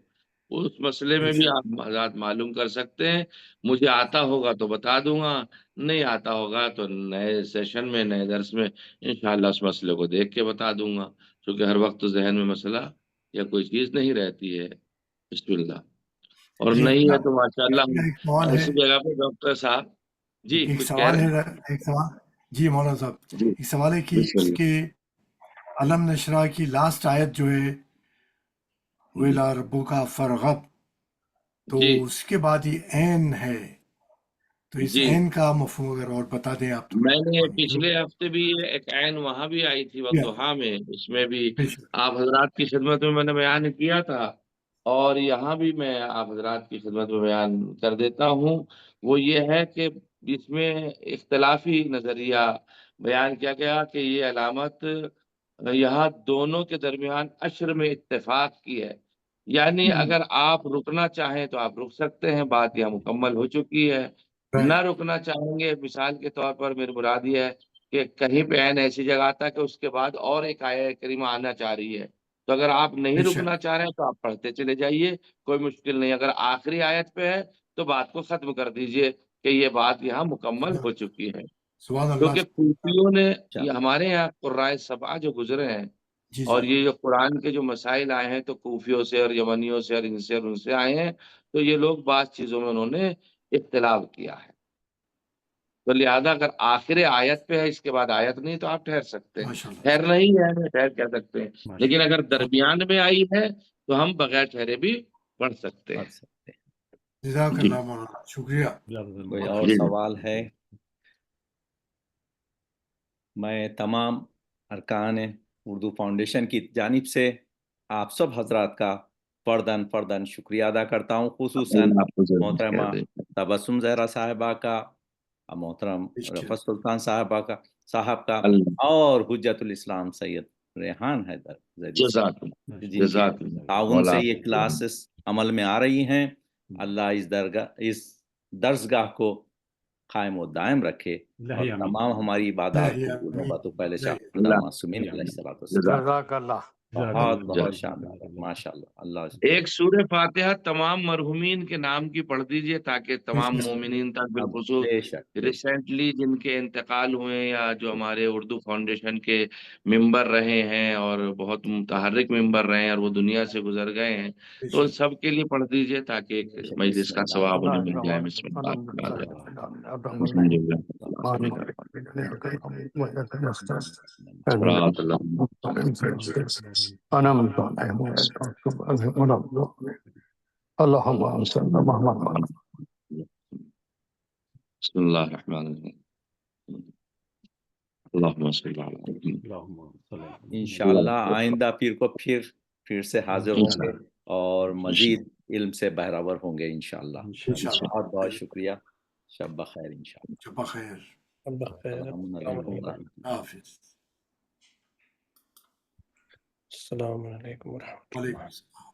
اس مسئلے میں بھی آپ حضرات معلوم کر سکتے ہیں۔ مجھے آتا ہوگا تو بتا دوں گا، نہیں آتا ہوگا تو نئے سیشن میں، نئے درس میں انشاءاللہ اس مسئلے کو دیکھ کے بتا دوں گا، کیونکہ ہر وقت ذہن میں مسئلہ یا کوئی چیز نہیں رہتی ہے۔ بسم اللہ۔ اور نہیں ہے تو ماشاءاللہ اسی جگہ پہ ڈاکٹر صاحب جی ایک کچھ کہہ سوال رہے ہے، ایک سوال جی مولانا صاحب، ایک سوال ہے کہ اس کے علم نشرہ کی لاسٹ آیت جو ہے وَإِلَىٰ رَبُّكَ فَارْغَب، تو اس کے بعد یہ عین ہے، تو اس عین کا مفہوم اگر اور بتا دیں آپ۔ میں نے پچھلے ہفتے بھی ایک عین وہاں بھی آئی تھی والضحیٰ میں، اس میں بھی آپ حضرات کی خدمت میں نے بیان کیا تھا، اور یہاں بھی میں آپ حضرات کی خدمت میں بیان کر دیتا ہوں۔ وہ یہ ہے کہ اس میں اختلافی نظریہ بیان کیا گیا کہ یہ علامت یہاں دونوں کے درمیان عشر میں اتفاق کی ہے، یعنی اگر آپ رکنا چاہیں تو آپ رک سکتے ہیں، بات یہاں مکمل ہو چکی ہے۔ نہ رکنا چاہیں گے، مثال کے طور پر میری مراد یہ ہے کہ کہیں پہ عین ایسی جگہ آتا ہے کہ اس کے بعد اور ایک آیت کریمہ آنا چاہ رہی ہے، تو اگر آپ نہیں رکنا چاہ رہے ہیں تو آپ پڑھتے چلے جائیے، کوئی مشکل نہیں۔ اگر آخری آیت پہ ہے تو بات کو ختم کر دیجئے کہ یہ بات یہاں مکمل ہو چکی ہے، کیونکہ کوفیوں نے ہمارے یہاں قرائے سبعہ جو گزرے ہیں اور یہ جو قرآن کے جو مسائل آئے ہیں تو کوفیوں سے اور یمنیوں سے اور ان سے اور ان سے آئے ہیں، تو یہ لوگ بعض چیزوں میں انہوں نے اختلاف کیا ہے، تو لہذا اگر آخر آیت پہ ہے اس کے بعد آیت نہیں تو آپ ٹھہر سکتے ہیں، ٹھہر نہیں ہے ٹھہر کہہ سکتے ہیں، لیکن اگر درمیان میں آئی ہے تو ہم بغیر ٹھہرے بھی پڑھ سکتے ہیں۔ جزاک اللہ مولانا، شکریہ۔ کوئی اور سوال ہے؟ میں تمام ارکان اردو فاؤنڈیشن کی جانب سے آپ سب حضرات کا فرداً شکریہ ادا کرتا ہوں، خصوصاً محترمہ تبسم زہرا صاحبہ کا، محترم رفعت سلطان صاحب کا اور حجت الاسلام سید ریحان حیدر جن کے تعاون سے یہ کلاسز عمل میں آ رہی ہیں۔ اللہ اس درسگاہ کو قائم و دائم رکھے اور اللہ آمین تمام ہماری عبادات اللہ کو گناہوں آمین باتوں پہلے سے اللہ اللہ معصومین علیہ الصلوۃ والسلام. جزاک اللہ بہت جزاک بہت اللہ. شاندار ہے. ماشاء اللہ. اللہ ایک سورہ فاتحہ تمام مرحومین کے نام کی پڑھ دیجئے تاکہ تمام مومنین تک اب بالخصوص بے شک بے شک. ریسنٹلی جن کے انتقال ہوئے یا جو ہمارے اردو فاؤنڈیشن کے ممبر رہے ہیں اور بہت متحرک ممبر رہے ہیں اور وہ دنیا سے گزر گئے ہیں تو ان سب کے لیے پڑھ دیجئے تاکہ ایک بے شک. مجلس بسم کا اللہ ثواب انہیں مل جائے. الرحمن بسم اللہ الرحمن الرحیم. الرحیم. الحمد للہ صراط اللهم صل على محمد. بسم اللہ الرحمن الرحیم. اللہم صل علی محمد. اللہم صل علی انشاءاللہ آئندہ پیر کو پھر سے حاضر ہوں گے اور مزید علم سے بہرور ہوں گے انشاءاللہ. انشاءاللہ. بہت بہت شکریہ. شب بخیر انشاءاللہ. شب بخیر. بخیر. السلام علیکم ورحمۃ اللہ. حافظ. السلام علیکم ورحمۃ اللہ. وعلیکم السلام.